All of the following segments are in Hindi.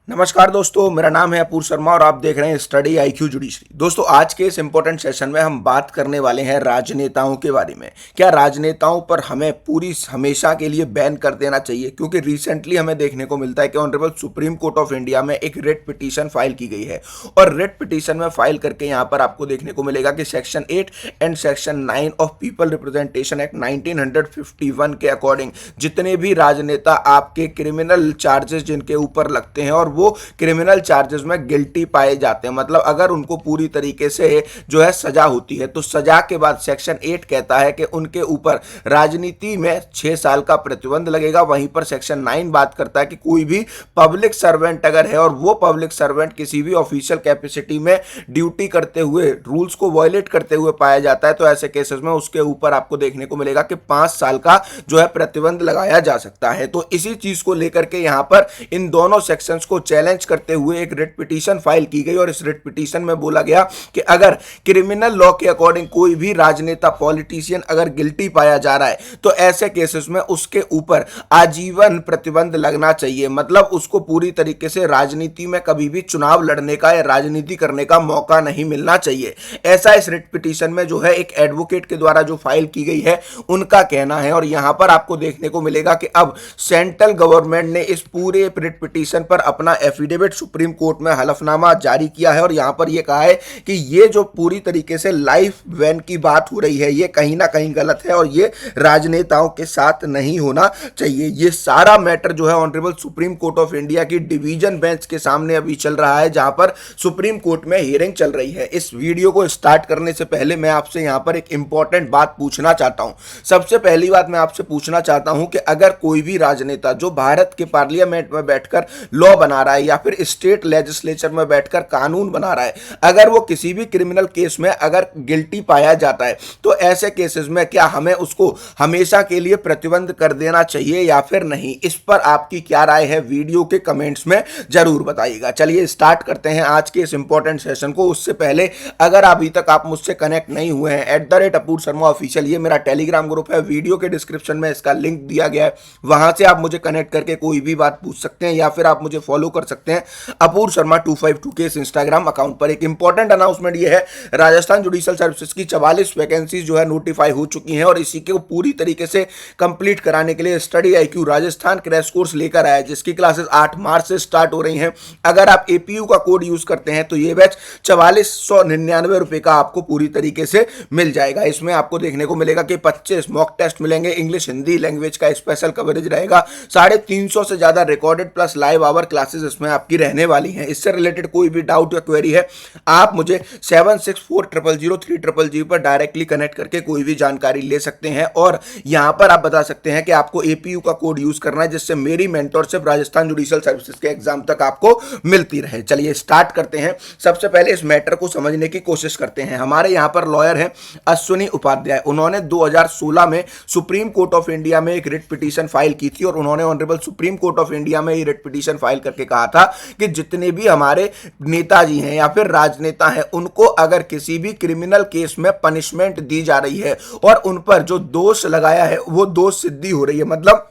नमस्कार दोस्तों, मेरा नाम है अपूर शर्मा और आप देख रहे हैं स्टडी आईक्यू जुडिशरी। दोस्तों, आज के इस इंपॉर्टेंट सेशन में हम बात करने वाले हैं राजनेताओं के बारे में। क्या राजनेताओं पर हमें पूरी हमेशा के लिए बैन कर देना चाहिए? क्योंकि रिसेंटली हमें देखने को मिलता है कि honourable supreme court of India में एक रिट पिटीशन फाइल की गई है और रिट पिटीशन में फाइल करके यहाँ पर आपको देखने को मिलेगा कि section 8 and section 9 of people representation act 1951 के अकॉर्डिंग जितने भी राजनेता आपके क्रिमिनल चार्जेस जिनके ऊपर लगते हैं और वो क्रिमिनल चार्जेस में गिल्टी पाए जाते हैं, मतलब अगर उनको पूरी तरीके से जो है सजा होती है तो सजा के बाद सेक्शन 8 कहता है कि उनके ऊपर राजनीति में 6 साल का प्रतिबंध लगेगा। वहीं पर सेक्शन 9 बात करता है कि कोई भी पब्लिक सर्वेंट अगर है और वो पब्लिक सर्वेंट किसी भी ऑफिशियल कैपेसिटी में ड्यूटी करते हुए रूल्स को वायलेट करते हुए पाया जाता है तो ऐसे केसेस में उसके ऊपर आपको देखने को मिलेगा कि 5 साल का जो है प्रतिबंध लगाया जा सकता है। तो इसी चीज को लेकर के यहां पर इन दोनों सेक्शंस को चैलेंज करते हुए एक रिट पिटीशन फाइल की गई और इस रिट पिटीशन में बोला गया कि अगर क्रिमिनल लॉ के अकॉर्डिंग कोई भी राजनेता पॉलिटिशियन अगर गिल्टी पाया जा रहा है तो ऐसे केसेस में उसके ऊपर आजीवन प्रतिबंध लगना चाहिए, मतलब उसको पूरी तरीके से राजनीति में कभी भी चुनाव लड़ने का या राजनीति करने का मौका नहीं मिलना चाहिए। ऐसा इस रिट पिटीशन में जो है एक एडवोकेट के द्वारा जो फाइल की गई है उनका कहना है। और यहां पर आपको देखने को मिलेगा कि अब सेंट्रल गवर्नमेंट ने इस पूरे रिट पिटीशन पर अपना एफिडेविट सुप्रीम कोर्ट में हलफनामा जारी किया है और यहां पर यह कहा है कि ये जो पूरी तरीके से लाइफ बैन की बात हो रही है ये कहीं ना कहीं गलत है और ये राजनेताओं के साथ नहीं होना चाहिए। ये सारा मैटर जो है honourable supreme court of India की डिवीजन बेंच के सामने अभी चल रहा है जहां पर सुप्रीम कोर्ट में हियरिंग चल रही है। इस वीडियो को स्टार्ट करने से पहले मैं आपसे यहां पर एक इंपॉर्टेंट बात पूछना चाहता हूं। सबसे पहली बात मैं आपसे पूछना चाहता हूं कि अगर कोई भी राजनेता जो भारत के पार्लियामेंट में बैठकर लॉ बना रहा है या फिर स्टेट लेजिस्लेचर में बैठकर कानून बना रहा है, अगर वो किसी भी क्रिमिनल केस में अगर गिल्टी पाया जाता है तो ऐसे केसेस में क्या हमें उसको हमेशा के लिए प्रतिबंध कर देना चाहिए या फिर नहीं? इस पर आपकी क्या राय है वीडियो के कमेंट्स में जरूर बताइएगा। चलिए स्टार्ट करते हैं आज के इस इंपॉर्टेंट सेशन को। उससे पहले अगर अभी तक आप मुझसे कनेक्ट नहीं हुए हैं @अपूर शर्मा ऑफिशियल ये मेरा टेलीग्राम ग्रुप है, वीडियो के डिस्क्रिप्शन में इसका लिंक दिया गया है, वहां से आप मुझे कनेक्ट करके कोई भी बात पूछ सकते हैं या फिर आप मुझे फॉलो कर सकते हैं अपूर शर्मा 252 के इस इंस्टाग्राम अकाउंट पर। एक इंपॉर्टेंट अनाउंसमेंट ये है, राजस्थान जुडिशियल सर्विसेज की 44 वैकेंसीज जो है नोटिफाई हो चुकी हैं और इसी के पूरी तरीके से कंप्लीट कराने के लिए study IQ Rajasthan crash course लेकर आया जिसकी क्लासेस 8 मार्च से स्टार्ट हो रही हैं। अगर आप एपीयू का कोड यूज करते हैं तो ये बैच 4499 रुपए का आपको पूरी तरीके से मिल जाएगा। इसमें आपको देखने को मिलेगा कि 25 मॉक टेस्ट मिलेंगे, इंग्लिश हिंदी लैंग्वेज का स्पेशल कवरेज रहेगा, 350 से ज्यादा recorded plus live hour classes इसमें आपकी रहने वाली हैं। इससे रिलेटेड कोई भी डाउट या क्वेरी है आप मुझे 76400300 पर डायरेक्टली कनेक्ट करके कोई भी जानकारी ले सकते हैं और यहां पर आप बता सकते हैं कि आपको एपीयू का कोड यूज करना है जिससे मेरी मेंटरशिप राजस्थान जुडिशियल सर्विसेज के एग्जाम तक आपको मिलती रहे। चलिए स्टार्ट करते हैं। सबसे पहले इस मैटर को समझने की कोशिश करते हैं। हमारे यहां पर लॉयर हैं अश्विनी उपाध्याय। उन्होंने 2016 में सुप्रीम कोर्ट ऑफ इंडिया में एक रिट पिटीशन फाइल की थी और उन्होंने honourable supreme court of India में ये रिट पिटीशन फाइल करके कहा था कि जितने भी हमारे नेताजी हैं या फिर राजनेता हैं उनको अगर किसी भी क्रिमिनल केस में पनिशमेंट दी जा रही है और उन पर जो दोष लगाया है वो दोष सिद्धि हो रही है, मतलब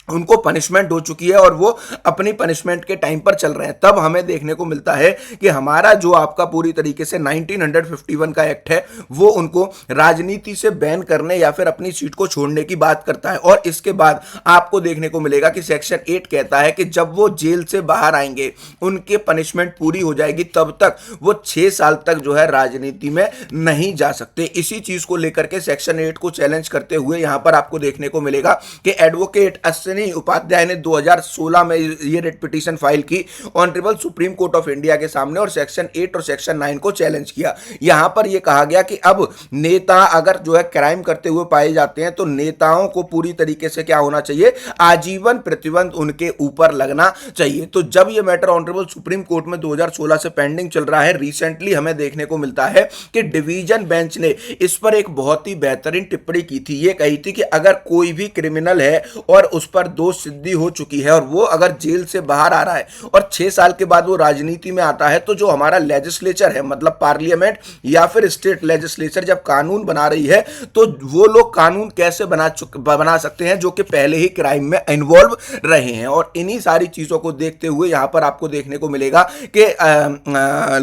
उनको पनिशमेंट हो चुकी है और वो अपनी पनिशमेंट के टाइम पर चल रहे हैं, तब हमें देखने को मिलता है कि हमारा जो आपका पूरी तरीके से 1951 का एक्ट है वो उनको राजनीति से बैन करने या फिर अपनी सीट को छोड़ने की बात करता है। और इसके बाद आपको देखने को मिलेगा कि सेक्शन 8 कहता है कि जब वो जेल से बाहर आएंगे उनके पनिशमेंट पूरी हो जाएगी तब तक वो 6 साल तक जो है राजनीति में नहीं जा सकते। इसी चीज को लेकर के सेक्शन 8 को चैलेंज करते हुए यहां पर आपको देखने को मिलेगा कि एडवोकेट उपाध्याय ने 2016 में ये रिट पिटीशन फाइल की honourable supreme court of India के सामने और सेक्शन 8 और सेक्शन 9 को चैलेंज किया। यहां पर यह कहा गया कि अब नेता अगर जो है क्राइम करते हुए पाए जाते हैं तो नेताओं को पूरी तरीके से क्या होना चाहिए, आजीवन प्रतिबंध उनके ऊपर लगना चाहिए। तो जब यह मैटर ऑनरेबल सुप्रीम कोर्ट में 2016 से पेंडिंग चल रहा है, रिसेंटली हमें देखने को मिलता है कि डिवीजन बेंच ने इस पर एक बहुत ही बेहतरीन टिप्पणी की थी। यह कही थी कि अगर कोई भी क्रिमिनल है और उस पर ऊपर दोष सिद्धि हो चुकी है और वो अगर जेल से बाहर आ रहा है और 6 साल के बाद वो राजनीति में आता है, तो जो हमारा लेजिस्लेचर है मतलब पार्लियामेंट या फिर स्टेट लेजिस्लेचर जब कानून बना रही है, तो वो लोग कानून कैसे बना सकते हैं जो कि पहले ही क्राइम में इन्वॉल्व रहे हैं। और इन्हीं सारी चीजों को देखते हुए यहां पर आपको देखने को मिलेगा कि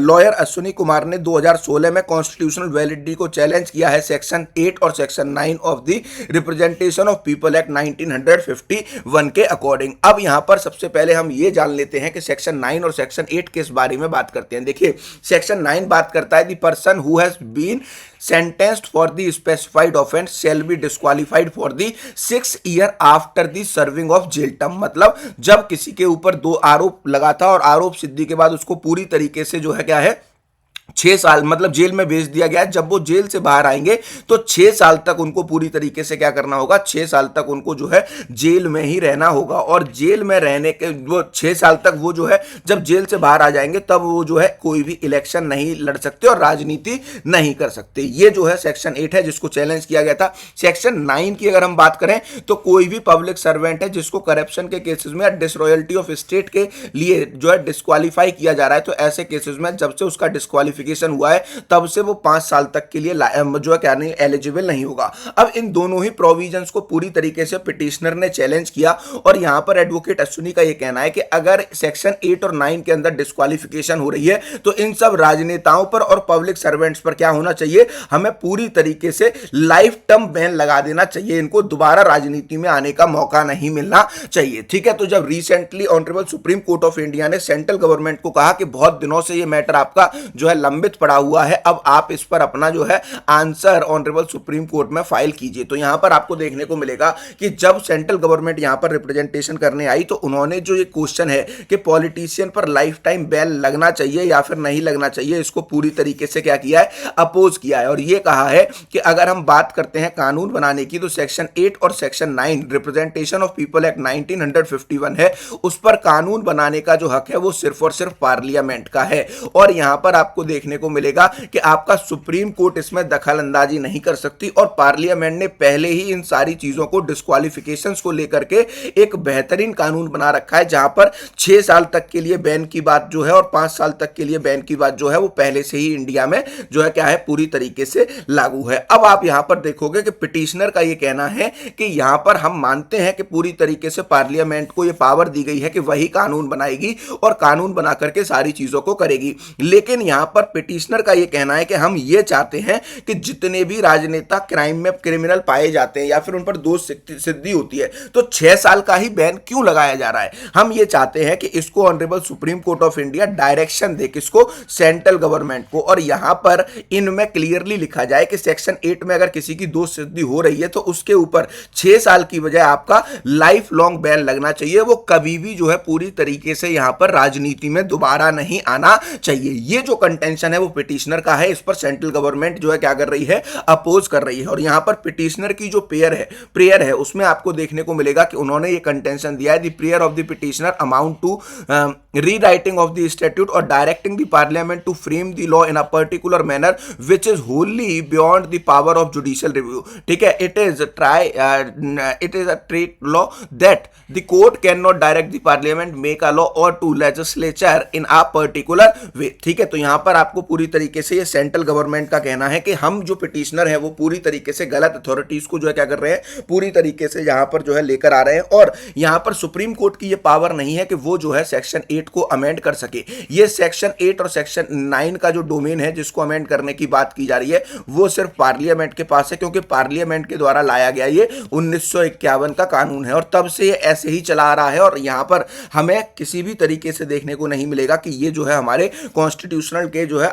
लॉयर अश्विनी कुमार ने 2016 में कॉन्स्टिट्यूशनल वैलिडिटी को चैलेंज किया है सेक्शन 8 और section 9 of the representation of people act 1951 के अकॉर्डिंग। अब यहां पर सबसे पहले हम ये जान लेते हैं कि सेक्शन 9 और सेक्शन 8 किस बारे में बात करते हैं। देखिए, सेक्शन 9 बात करता है the person who has been sentenced for the specified offense shall be disqualified for the 6 year after the serving of jail term। मतलब जब किसी के ऊपर 2 आरोप लगा था और आरोप सिद्धि के बाद उसको पूरी तरीके से जो है क्या है 6 साल मतलब जेल में भेज दिया गया। जब वो जेल से बाहर आएंगे तो 6 साल तक उनको पूरी तरीके से क्या करना होगा, 6 साल तक उनको जो है जेल में ही रहना होगा। और जेल में रहने के वो 6 साल तक वो जो है जब जेल से बाहर आ जाएंगे तब वो जो है कोई भी इलेक्शन नहीं लड़ सकते और राजनीति नहीं कर सकते। ये जो है सेक्शन 8 है जिसको चैलेंज किया गया था। सेक्शन 9 की अगर हम बात करें तो कोई भी पब्लिक सर्वेंट है जिसको करप्शन के केसेस में या डिसरॉयल्टी ऑफ स्टेट के लिए जो है डिस्क्वालीफाई किया जा रहा है, तो ऐसे केसेस में जब से उसका डिस्क्वालिफिकेशन हुआ है तब से वो 5 साल तक के लिए जो है क्या नहीं एलिजिबल नहीं होगा। अब इन दोनों ही प्रोविजंस को पूरी तरीके से पिटिशनर ने चैलेंज किया और यहां पर एडवोकेट अश्विनी का यह कहना है कि अगर सेक्शन 8 और 9 के अंदर डिस्क्वालिफिकेशन हो रही है तो इन सब राजनेताओं पर और पब्लिक सर्वेंट्स पर क्या होना चाहिए, हमें पूरी तरीके से लाइफ टर्म बैन लगा देना चाहिए। इनको दोबारा राजनीति में आने का मौका नहीं मिलना चाहिए। ठीक है, तो जब recently honourable supreme court of India ने सेंट्रल गवर्नमेंट को कहा कि बहुत दिनों से यह मैटर आपका जो है लंबित पड़ा हुआ है, अब आप इस पर अपना जो है आंसर ऑनरेबल सुप्रीम कोर्ट में फाइल कीजिए, तो यहां पर आपको देखने को मिलेगा कि जब सेंट्रल गवर्नमेंट यहां पर रिप्रेजेंटेशन करने आई तो उन्होंने जो ये क्वेश्चन है कि पॉलिटिशियन पर लाइफ टाइम बैन लगना चाहिए या फिर नहीं लगना चाहिए, इसको पूरी तरीके से क्या किया है, अपोज किया है। और ये कहा है कि अगर हम बात करते हैं कानून बनाने की तो सेक्शन 8 और section 9 representation of people act 1951 है, उस पर कानून बनाने का जो हक है वो सिर्फ और सिर्फ पार्लियामेंट का है। और यहां पर आपको देखने को मिलेगा कि आपका सुप्रीम कोर्ट इसमें दखल अंदाजी नहीं कर सकती और पार्लियामेंट ने पहले ही इन सारी चीजों को डिस्क्वालिफिकेशंस को लेकर के एक बेहतरीन कानून बना रखा है, जहां पर 6 साल तक के लिए बैन की बात जो है और 5 साल तक के लिए बैन की बात जो है वो पहले से ही इंडिया में जो है क्या है पूरी तरीके से लागू है। अब आप यहां पर देखोगे कि पिटिशनर का यह कहना है कि यहां पर हम मानते हैं कि पूरी तरीके से पार्लियामेंट को यह पावर दी गई है कि वही कानून बनाएगी और कानून बना करके सारी चीजों को करेगी, लेकिन यहां पर पिटिशनर का यह कहना है कि हम ये चाहते हैं कि जितने भी राजनेता क्राइम में क्रिमिनल पाए जाते हैं या फिर उन पर दोष सिद्धि होती है तो 6 साल का ही बैन क्यों लगाया जा रहा है। हम ये चाहते हैं कि इसको honourable supreme court of India direction दे किसको, सेंट्रल गवर्नमेंट को, और यहां पर इनमें क्लियरली लिखा जाए कि सेक्शन 8 में अगर किसी की दोष सिद्धि हो रही है तो उसके ऊपर 6 साल की बजाय आपका लाइफ लॉन्ग बैन लगना चाहिए, वो कभी भी जो है पूरी तरीके से यहां पर राजनीति में दोबारा नहीं आना चाहिए। ये जो कंटेंशन है वो पिटिशनर का है, इस पर सेंट्रल गवर्नमेंट जो है क्या कर रही है, अपोज कर रही है। और यहां पर पिटिशनर की जो प्रेयर है उसमें आपको देखने को मिलेगा कि उन्होंने ये कंटेंशन दिया है, the prayer of the petitioner amount to rewriting of the statute और directing the parliament to frame the law in a particular manner which is wholly beyond the power of judicial review. ठीक है, it is a trite law that the court can not direct the parliament make a law और to legislature in a particular way. ठीक है, तो यहां पर आपको पूरी तरीके से ये सेंट्रल गवर्नमेंट का कहना है कि हम जो पिटिशनर है वो पूरी तरीके से गलत अथॉरिटीज को जो है क्या कर रहे हैं, पूरी तरीके से यहां पर जो है लेकर आ रहे हैं और यहां पर सुप्रीम कोर्ट की ये पावर नहीं है कि वो जो है सेक्शन 8 को अमेंड कर सके। ये सेक्शन 8 और सेक्शन 9 का जो डोमेन है जिसको अमेंड करने की बात की जा रही है वो सिर्फ पार्लियामेंट के पास है, क्योंकि पार्लियामेंट के द्वारा लाया गया ये 1951 का कानून है और तब से ये ऐसे ही चला आ रहा है और यहां पर हमें किसी भी तरीके से देखने को नहीं मिलेगा कि ये जो है हमारे कॉन्स्टिट्यूशनल के जो है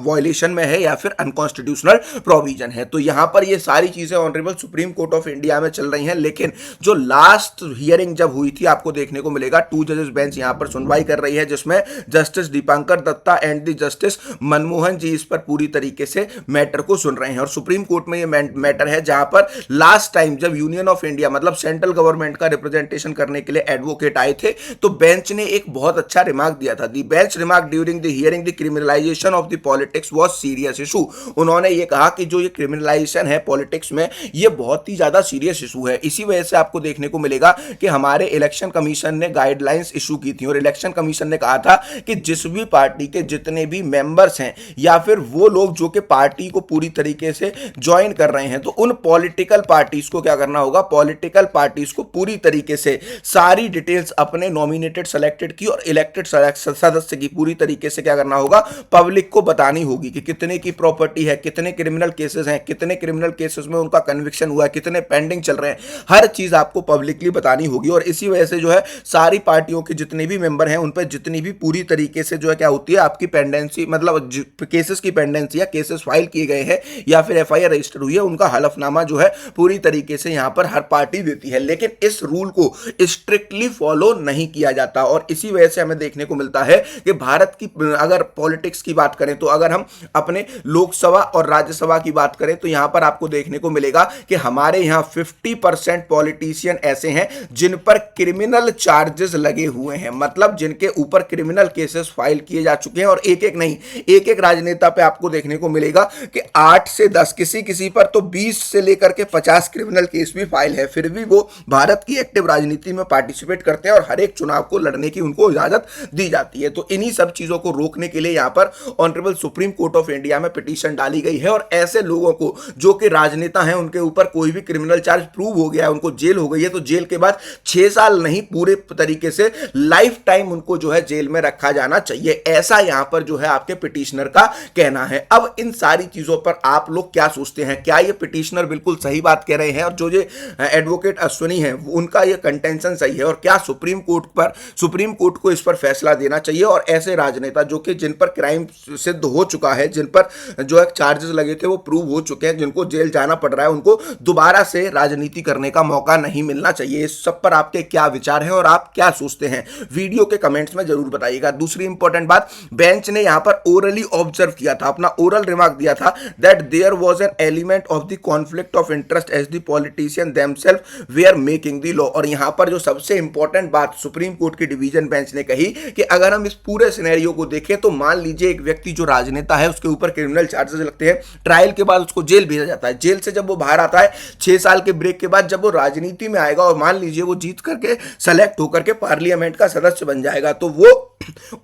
वायलेशन में है या फिर अनकॉन्स्टिट्यूशनल प्रोविजन है। तो यहां पर ये सारी चीजें honourable supreme court of India में चल रही हैं, लेकिन जो लास्ट हियरिंग जब हुई थी आपको देखने को मिलेगा 2 जजेस बेंच यहां पर सुनवाई कर रही है, जिसमें justice Dipankar Datta and the justice Manmohan ji इस पर पूरी तरीके से मैटर को सुन रहे हैं। और सुप्रीम कोर्ट में ये मैटर है जहां पर लास्ट टाइम जब यूनियन ऑफ इंडिया मतलब सेंट्रल गवर्नमेंट का रिप्रेजेंटेशन करने के लिए एडवोकेट आए थे तो बेंच ने एक बहुत अच्छा रिमार्क दिया था। The bench remark during the hearing the criminalisation of the politics was serious issue. उन्होंने ये कहा कि जो ये क्रिमिनलाइजेशन है पॉलिटिक्स में ये बहुत ही ज्यादा सीरियस इशू है। इसी वजह से आपको देखने को मिलेगा कि हमारे इलेक्शन कमीशन ने गाइडलाइंस इशू की थी और इलेक्शन कमीशन ने कहा था कि जिस भी पार्टी के जितने भी मेंबर्स हैं या फिर वो लोग जो कि पार्टी को पूरी तरीके से ज्वाइन कर रहे हैं, तो उन पॉलिटिकल पार्टीज को क्या करना होगा, पॉलिटिकल पार्टीज को पूरी तरीके से सारी डिटेल्स अपने नॉमिनेटेड सेलेक्टेड की और इलेक्टेड सदस्य की पूरी तरीके से क्या करना होगा, पब्लिक को बतानी होगी कि कितने की प्रॉपर्टी है, कितने क्रिमिनल केसेस हैं, कितने क्रिमिनल केसेस में उनका कन्विक्शन हुआ है, कितने पेंडिंग चल रहे हैं, हर चीज आपको पब्लिकली बतानी होगी। और इसी वजह से जो है सारी पार्टियों के जितने भी मेंबर हैं उन पर जितनी भी पूरी तरीके से जो है क्या होती है आपकी पेंडेंसी, मतलब केसेस की पेंडेंसी या केसेस फाइल किए गए हैं या फिर एफआईआर रजिस्टर हुई है, उनका हलफनामा जो है पूरी तरीके से यहां पर हर पार्टी देती है। लेकिन इस रूल को स्ट्रिक्टली फॉलो नहीं किया जाता और इसी वजह से हमें देखने को मिलता है कि भारत की अगर पॉलिटिक्स की बात करें तो अगर हम अपने लोकसभा और राज्यसभा की बात करें तो यहां पर आपको देखने को मिलेगा कि हमारे यहां 50% पॉलिटिशियन ऐसे हैं जिन पर क्रिमिनल चार्जेस लगे हुए हैं, मतलब जिनके ऊपर क्रिमिनल केसेस फाइल किए जा चुके हैं। और एक एक नहीं, एक एक राजनेता पे आपको देखने को मिलेगा कि 8 से 10, किसी किसी पर तो 20 से लेकर के 50 क्रिमिनल केस भी फाइल है, फिर भी वो भारत की एक्टिव राजनीति में पार्टिसिपेट करते हैं और हर एक चुनाव को लड़ने की उनको इजाजत दी जाती है। तो इन्हीं सब चीजों को रोकने के लिए यहां पर honourable supreme court of India में पिटीशन डाली गई है और ऐसे लोगों को जो कि राजनेता हैं उनके ऊपर कोई भी क्रिमिनल चार्ज प्रूव हो गया है, उनको जेल हो गई है, तो जेल के बाद 6 साल नहीं पूरे तरीके से लाइफ टाइम उनको जो है जेल में रखा जाना चाहिए, ऐसा यहां पर जो है आपके पिटीशनर का कहना है। अब इन सारी चीजों पर आप लोग क्या सोचते हैं, क्या ये पिटीशनर बिल्कुल सही बात कह रहे हैं और जो ये एडवोकेट अश्विनी है उनका ये कंटेंशन सही है और क्या सुप्रीम कोर्ट को इस पर फैसला देना चाहिए और ऐसे राजनेता जो कि जिन पर क्राइम सिद्ध हो चुका है, जिन पर जो है चार्जेस लगे थे वो प्रूव हो चुके हैं, जिनको जेल जाना पड़ रहा है, उनको दोबारा से राजनीति करने का मौका नहीं मिलना चाहिए। इस सब पर आपके क्या विचार हैं और आप क्या सोचते हैं, वीडियो के कमेंट्स में जरूर बताइएगा। दूसरी इंपॉर्टेंट बात, बेंच ने यहां पर ओरली ऑब्जर्व किया था, अपना ओरल रिमार्क दिया था that there was an element of the conflict of interest as the politician themselves they are making the law. और यहां पर जो सबसे इंपॉर्टेंट बात सुप्रीम कोर्ट की डिवीजन बेंच ने कही कि अगर हम इस पूरे सिनेरियो को देखें तो मान लीजिए एक व्यक्ति जो राजनेता है उसके ऊपर क्रिमिनल चार्जेस लगते हैं, ट्रायल के बाद उसको जेल भेजा जाता है, जेल से जब वो बाहर आता है 6 साल के ब्रेक के बाद जब वो राजनीति में आएगा और मान लीजिए वो जीत करके सेलेक्ट होकर के पार्लियामेंट का सदस्य बन जाएगा, तो वो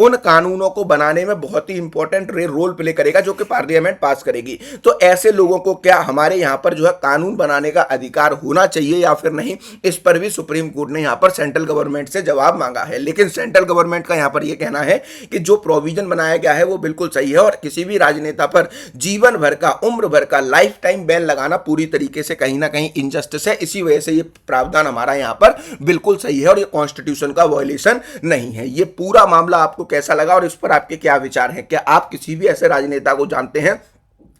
उन कानूनों को बनाने में बहुत ही इंपॉर्टेंट रोल प्ले करेगा जो कि पार्लियामेंट पास करेगी। तो ऐसे लोगों को क्या हमारे यहां पर जो है कानून बनाने का अधिकार होना चाहिए या फिर नहीं, इस पर भी सुप्रीम कोर्ट ने यहां पर सेंट्रल गवर्नमेंट से जवाब मांगा है। लेकिन सेंट्रल गवर्नमेंट का यहां पर यह कहना है कि जो प्रोविजन बनाया गया है वो बिल्कुल सही है और किसी भी राजनेता पर जीवन भर का, उम्र भर का लाइफ टाइम बैन लगाना पूरी तरीके से कहीं ना कहीं इनजस्टिस है। इसी वजह से ये प्रावधान हमारा यहां पर बिल्कुल सही है और ये कॉन्स्टिट्यूशन का वायलेशन नहीं है। ये पूरा मामला आपको कैसा लगा और इस पर आपके क्या विचार हैं? क्या आप किसी भी ऐसे राजनेता को जानते हैं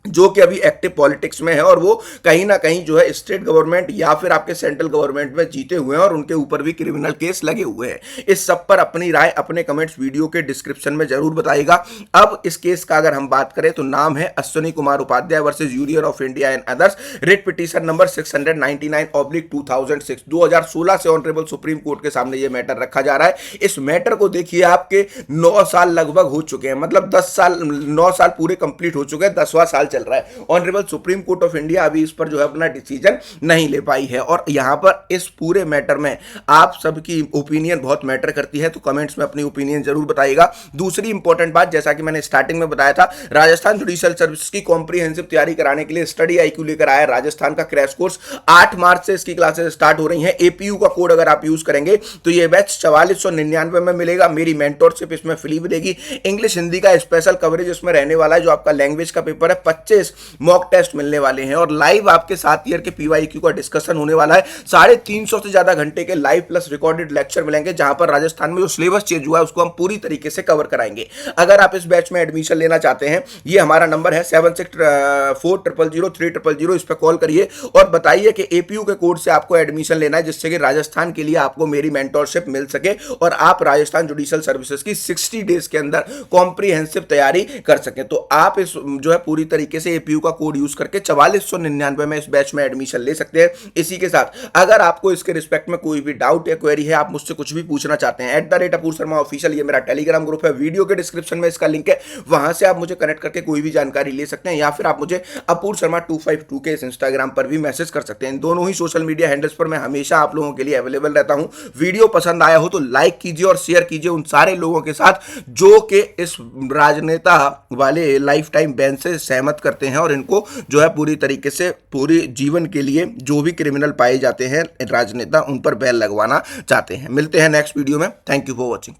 जो कि अभी एक्टिव पॉलिटिक्स में है और वो कहीं ना कहीं जो है स्टेट गवर्नमेंट या फिर आपके सेंट्रल गवर्नमेंट में जीते हुए हैं और उनके ऊपर भी क्रिमिनल केस लगे हुए हैं? इस सब पर अपनी राय, अपने कमेंट्स वीडियो के डिस्क्रिप्शन में जरूर बताइएगा। अब इस केस का अगर हम बात करें तो नाम है Ashwini Kumar Upadhyay versus Union of India and others, writ petition number 699/2006। 2016 से ऑनरेबल सुप्रीम कोर्ट के सामने ये मैटर रखा जा रहा है। इस मैटर को देखिए आपके 9 साल लगभग हो चुके हैं, मतलब 9 साल पूरे कंप्लीट हो चुके हैं, 10वां साल चल रहा है। Honourable supreme court of India अभी इस पर जो है अपना डिसीजन नहीं ले पाई है और यहां पर इस पूरे मैटर में आप सबकी ओपिनियन बहुत मैटर करती है, तो कमेंट्स में अपनी ओपिनियन जरूर बताइएगा। दूसरी इंपॉर्टेंट बात, जैसा कि मैंने स्टार्टिंग में बताया था, राजस्थान जुडिशियल सर्विस की कॉम्प्रिहेंसिव तैयारी कराने के लिए स्टडी आईक्यू लेकर आया राजस्थान का क्रैश कोर्स। 8 मार्च से इसकी क्लासेस स्टार्ट हो रही हैं। एपीयू का कोड अगर आप यूज करेंगे तो ये बैच 4499 में मिलेगा। मेरी मेंटोरशिप इसमें फ्री मिलेगी। इंग्लिश हिंदी का स्पेशल कवरेज इसमें रहने वाला है। जो आपका लैंग्वेज का पेपर है 25 मॉक टेस्ट मिलने वाले हैं और लाइव आपके 7 ईयर के पीवाईक्यू का डिस्कशन होने वाला है। 350 से ज्यादा घंटे के लाइव प्लस रिकॉर्डेड लेक्चर मिलेंगे जहां पर राजस्थान में जो सिलेबस चेंज हुआ है उसको हम पूरी तरीके से कवर कराएंगे। अगर आप इस बैच में एडमिशन लेना चाहते हैं, ये हमारा नंबर है 76400300। इस पर कॉल करिए और बताइए कि एपीयू के कोड से आपको एडमिशन लेना है, जिससे कि राजस्थान के लिए आपको मेरी मेंटोरशिप मिल सके और आप राजस्थान जुडिशियल सर्विसेज की 60 डेज के अंदर कॉम्प्रिहेंसिव तैयारी कर सके। तो आप इस जो है पूरी तरीके तरीके से एपीयू का कोड यूज करके 4499 में इस बैच में एडमिशन ले सकते हैं। इसी के साथ अगर आपको इसके रिस्पेक्ट में कोई भी डाउट या क्वेरी है, आप मुझसे कुछ भी पूछना चाहते हैं, @अपूर शर्मा ऑफिशियल ये मेरा टेलीग्राम ग्रुप है, वीडियो के डिस्क्रिप्शन में इसका लिंक है, वहां से आप मुझे कनेक्ट करके कोई भी जानकारी ले सकते हैं, या फिर आप मुझे अपूर शर्मा 252 के इस इंस्टाग्राम पर भी मैसेज कर सकते हैं। इन दोनों ही सोशल मीडिया हैंडल्स पर मैं हमेशा आप लोगों के लिए अवेलेबल रहता हूं। वीडियो पसंद आया हो तो लाइक कीजिए और शेयर कीजिए उन सारे लोगों के साथ जो कि इस राजनेता वाले लाइफ टाइम बैन से सहमत करते हैं और इनको जो है पूरी तरीके से पूरी जीवन के लिए जो भी क्रिमिनल पाए जाते हैं राजनेता, उन पर बैन लगवाना चाहते हैं। मिलते हैं नेक्स्ट वीडियो में। Thank you for watching.